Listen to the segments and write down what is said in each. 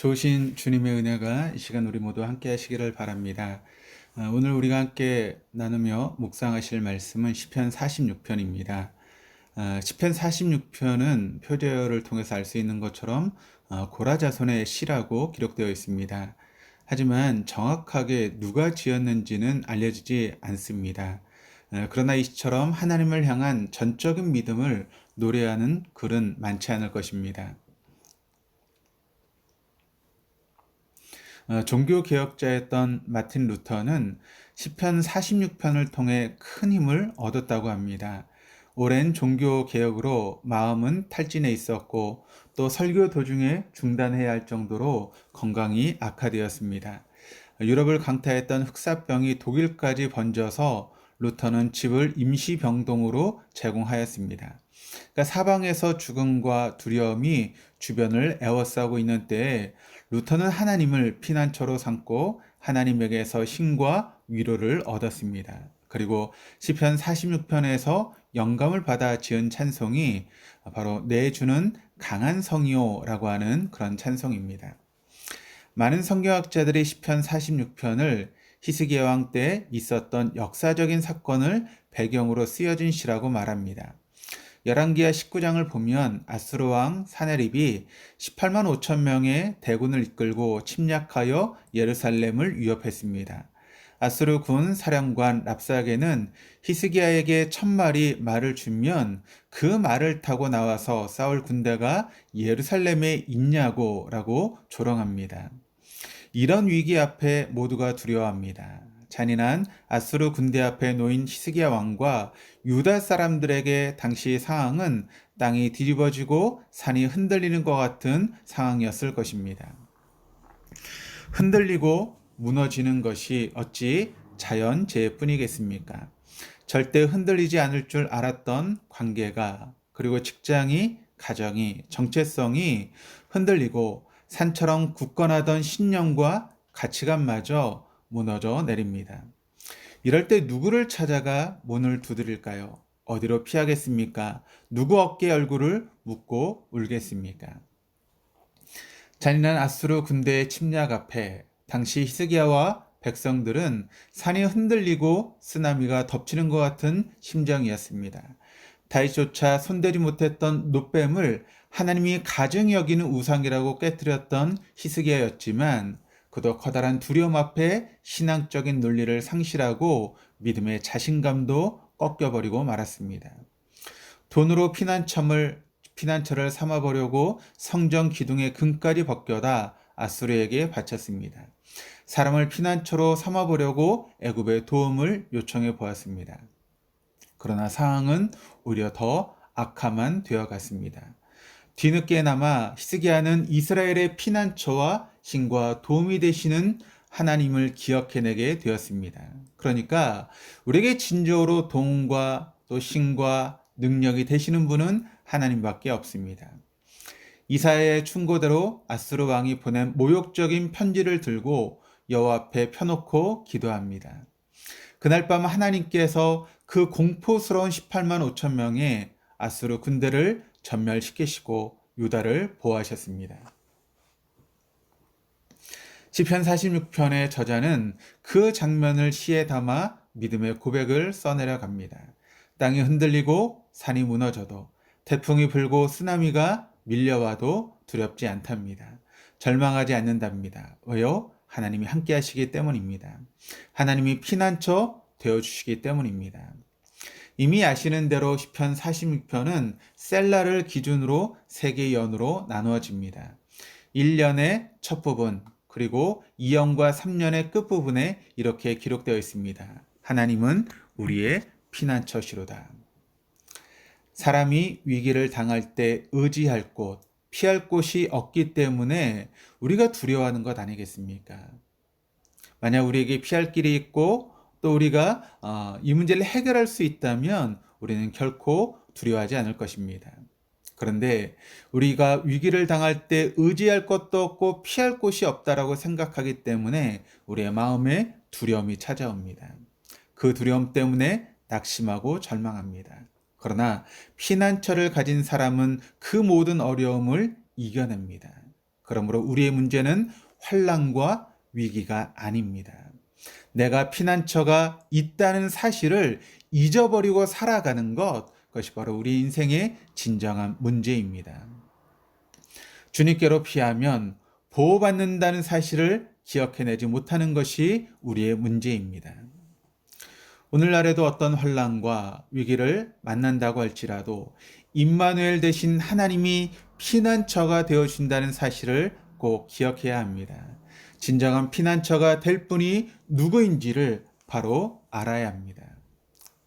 좋으신 주님의 은혜가 이 시간 우리 모두 함께 하시기를 바랍니다. 오늘 우리가 함께 나누며 묵상하실 말씀은 시편 46편입니다. 시편 46편은 표제어를 통해서 알 수 있는 것처럼 고라 자손의 시라고 기록되어 있습니다. 하지만 정확하게 누가 지었는지는 알려지지 않습니다. 그러나 이 시처럼 하나님을 향한 전적인 믿음을 노래하는 글은 많지 않을 것입니다. 종교 개혁자였던 마틴 루터는 시편 46편을 통해 큰 힘을 얻었다고 합니다. 오랜 종교 개혁으로 마음은 탈진해 있었고 또 설교 도중에 중단해야 할 정도로 건강이 악화되었습니다. 유럽을 강타했던 흑사병이 독일까지 번져서 루터는 집을 임시병동으로 제공하였습니다. 그러니까 사방에서 죽음과 두려움이 주변을 에워싸고 있는 때에 루터는 하나님을 피난처로 삼고 하나님에게서 힘과 위로를 얻었습니다. 그리고 시편 46편에서 영감을 받아 지은 찬송이 바로 내 주는 강한 성이요라고 하는 그런 찬송입니다. 많은 성경학자들이 시편 46편을 히스기야 왕 때 있었던 역사적인 사건을 배경으로 쓰여진 시라고 말합니다. 열왕기하 19장을 보면 아수르 왕 사네립이 18만 5천 명의 대군을 이끌고 침략하여 예루살렘을 위협했습니다. 아수르 군 사령관 랍사게는 히스기야에게 1,000마리 말을 주면 그 말을 타고 나와서 싸울 군대가 예루살렘에 있냐고 라고 조롱합니다. 이런 위기 앞에 모두가 두려워합니다. 잔인한 아수르 군대 앞에 놓인 히스기야 왕과 유다 사람들에게 당시 상황은 땅이 뒤집어지고 산이 흔들리는 것 같은 상황이었을 것입니다. 흔들리고 무너지는 것이 어찌 자연재해뿐이겠습니까? 절대 흔들리지 않을 줄 알았던 관계가, 그리고 직장이, 가정이, 정체성이 흔들리고 산처럼 굳건하던 신념과 가치관마저 무너져 내립니다. 이럴 때 누구를 찾아가 문을 두드릴까요? 어디로 피하겠습니까? 누구 어깨에 얼굴을 묻고 울겠습니까? 잔인한 아수르 군대의 침략 앞에 당시 히스기야와 백성들은 산이 흔들리고 쓰나미가 덮치는 것 같은 심정이었습니다. 다윗조차 손대지 못했던 놋뱀을 하나님이 가증히 여기는 우상이라고 깨뜨렸던 히스기야였지만 그도 커다란 두려움 앞에 신앙적인 논리를 상실하고 믿음의 자신감도 꺾여버리고 말았습니다. 돈으로 피난처를 삼아보려고 성전 기둥의 금까지 벗겨다 아수르에게 바쳤습니다. 사람을 피난처로 삼아보려고 애굽의 도움을 요청해 보았습니다. 그러나 상황은 오히려 더 악화만 되어갔습니다. 뒤늦게나마 히스기야는 이스라엘의 피난처와 신과 도움이 되시는 하나님을 기억해내게 되었습니다. 그러니까 우리에게 진정으로 도움과 또 신과 능력이 되시는 분은 하나님밖에 없습니다. 이사야의 충고대로 아수르 왕이 보낸 모욕적인 편지를 들고 여호와 앞에 펴놓고 기도합니다. 그날 밤 하나님께서 그 공포스러운 18만 5천 명의 아수르 군대를 전멸시키시고 유다를 보호하셨습니다. 시편 46편의 저자는 그 장면을 시에 담아 믿음의 고백을 써내려 갑니다. 땅이 흔들리고 산이 무너져도 태풍이 불고 쓰나미가 밀려와도 두렵지 않답니다. 절망하지 않는답니다. 왜요? 하나님이 함께 하시기 때문입니다. 하나님이 피난처 되어주시기 때문입니다. 이미 아시는 대로 시편 46편은 셀라를 기준으로 3개의 연으로 나누어집니다. 1년의 첫 부분, 그리고 2년과 3년의 끝부분에 이렇게 기록되어 있습니다. 하나님은 우리의 피난처시로다. 사람이 위기를 당할 때 의지할 곳, 피할 곳이 없기 때문에 우리가 두려워하는 것 아니겠습니까? 만약 우리에게 피할 길이 있고 또 우리가 이 문제를 해결할 수 있다면 우리는 결코 두려워하지 않을 것입니다. 그런데 우리가 위기를 당할 때 의지할 것도 없고 피할 곳이 없다라고 생각하기 때문에 우리의 마음에 두려움이 찾아옵니다. 그 두려움 때문에 낙심하고 절망합니다. 그러나 피난처를 가진 사람은 그 모든 어려움을 이겨냅니다. 그러므로 우리의 문제는 환난과 위기가 아닙니다. 내가 피난처가 있다는 사실을 잊어버리고 살아가는 것, 그것이 바로 우리 인생의 진정한 문제입니다. 주님께로 피하면 보호받는다는 사실을 기억해내지 못하는 것이 우리의 문제입니다. 오늘날에도 어떤 환난과 위기를 만난다고 할지라도 임마누엘 되신 하나님이 피난처가 되어 준다는 사실을 꼭 기억해야 합니다. 진정한 피난처가 될 분이 누구인지를 바로 알아야 합니다.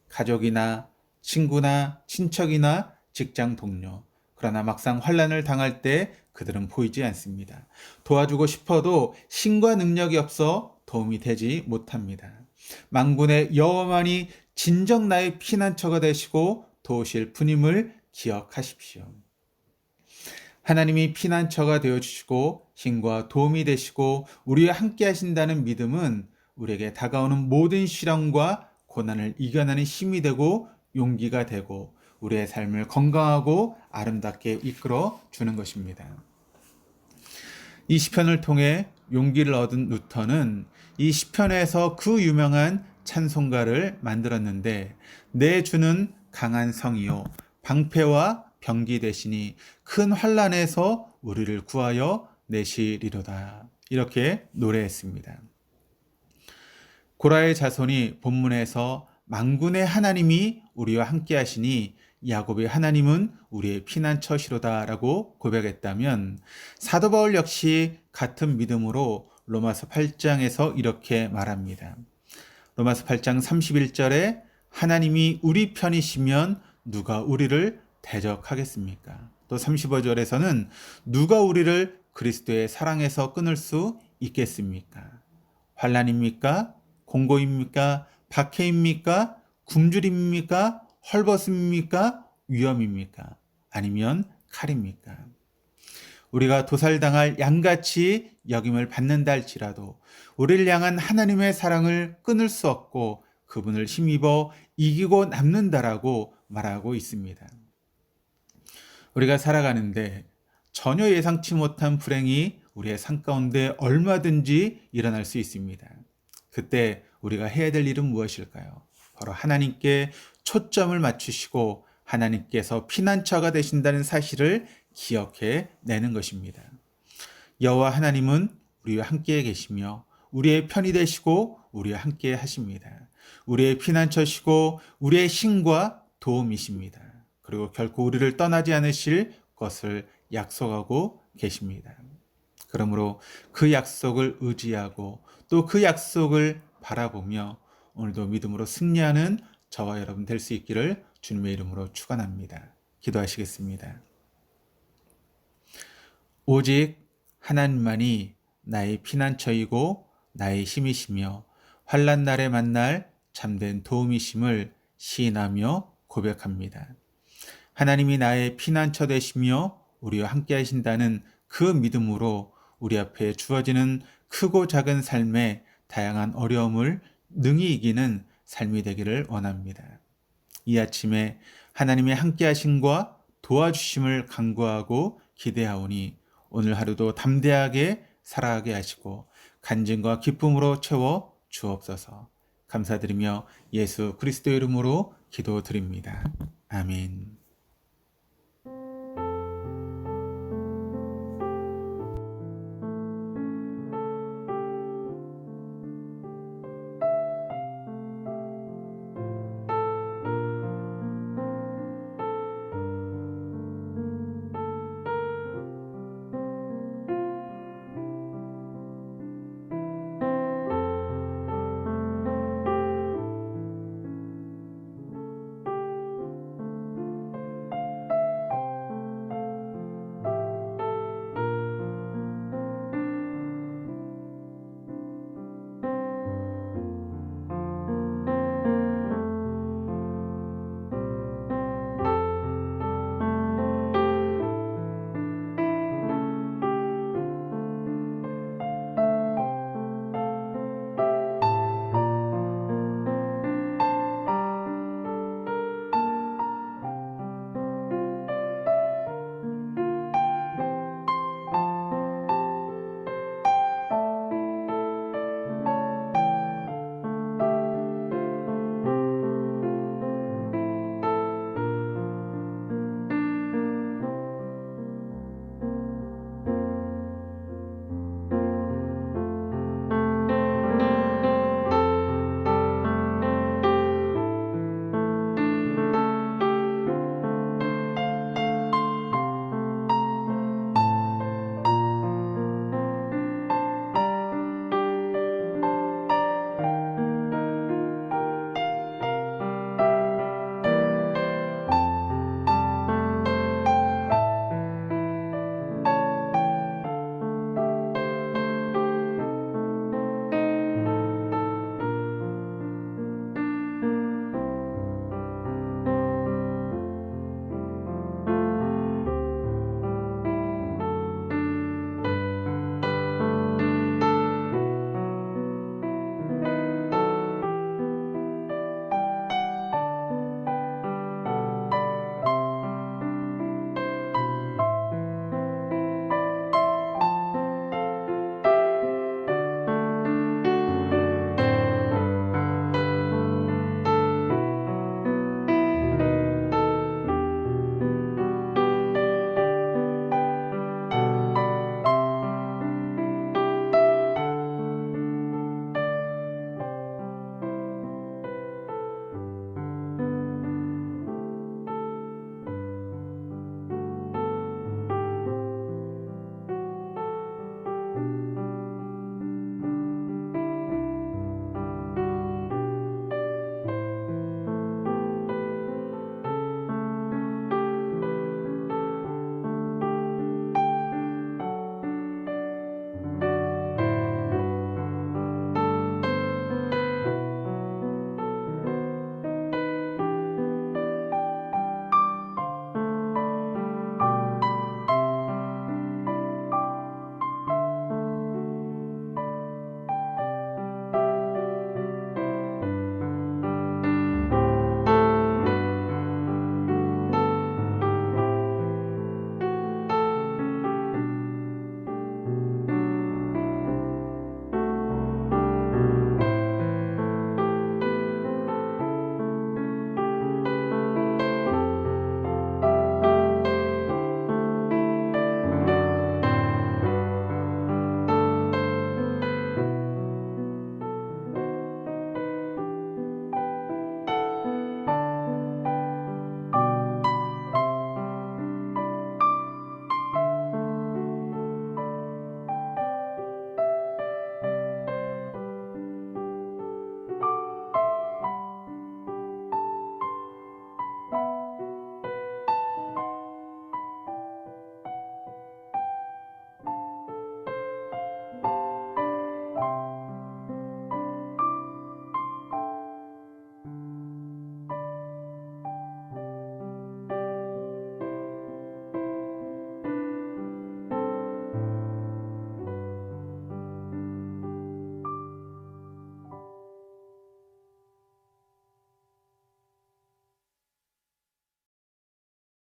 가족이나 친구나 친척이나 직장 동료. 그러나 막상 환난을 당할 때 그들은 보이지 않습니다. 도와주고 싶어도 힘과 능력이 없어 도움이 되지 못합니다. 만군의 여호와만이 진정 나의 피난처가 되시고 도우실 분임을 기억하십시오. 하나님이 피난처가 되어주시고 힘과 도움이 되시고 우리와 함께 하신다는 믿음은 우리에게 다가오는 모든 시련과 고난을 이겨내는 힘이 되고 용기가 되고 우리의 삶을 건강하고 아름답게 이끌어 주는 것입니다. 이 시편을 통해 용기를 얻은 루터는 이 시편에서 그 유명한 찬송가를 만들었는데 내 주는 강한 성이요 방패와 병기 되시니 큰 환난에서 우리를 구하여 내시리로다. 이렇게 노래했습니다. 고라의 자손이 본문에서 만군의 하나님이 우리와 함께 하시니 야곱의 하나님은 우리의 피난처시로다라고 고백했다면 사도 바울 역시 같은 믿음으로 로마서 8장에서 이렇게 말합니다. 로마서 8장 31절에 하나님이 우리 편이시면 누가 우리를 대적하겠습니까? 또 35절에서는 누가 우리를 그리스도의 사랑에서 끊을 수 있겠습니까? 환난입니까? 공고입니까? 박해입니까? 굶주림입니까? 헐벗음입니까? 위험입니까? 아니면 칼입니까? 우리가 도살당할 양같이 여김을 받는다 할지라도 우리를 향한 하나님의 사랑을 끊을 수 없고 그분을 힘입어 이기고 남는다라고 말하고 있습니다. 우리가 살아가는데 전혀 예상치 못한 불행이 우리의 삶 가운데 얼마든지 일어날 수 있습니다. 그때 우리가 해야 될 일은 무엇일까요? 바로 하나님께 초점을 맞추시고 하나님께서 피난처가 되신다는 사실을 기억해 내는 것입니다. 여호와 하나님은 우리와 함께 계시며 우리의 편이 되시고 우리와 함께 하십니다. 우리의 피난처시고 우리의 힘과 도움이십니다. 그리고 결코 우리를 떠나지 않으실 것을 약속하고 계십니다. 그러므로 그 약속을 의지하고 또 그 약속을 바라보며 오늘도 믿음으로 승리하는 저와 여러분 될 수 있기를 주님의 이름으로 축원합니다. 기도하시겠습니다. 오직 하나님만이 나의 피난처이고 나의 힘이시며 환난 날에 만날 참된 도움이심을 시인하며 고백합니다. 하나님이 나의 피난처 되시며 우리와 함께 하신다는 그 믿음으로 우리 앞에 주어지는 크고 작은 삶의 다양한 어려움을 능히 이기는 삶이 되기를 원합니다. 이 아침에 하나님의 함께 하심과 도와주심을 간구하고 기대하오니 오늘 하루도 담대하게 살아가게 하시고 간증과 기쁨으로 채워 주옵소서. 감사드리며 예수 그리스도 이름으로 기도드립니다. 아멘.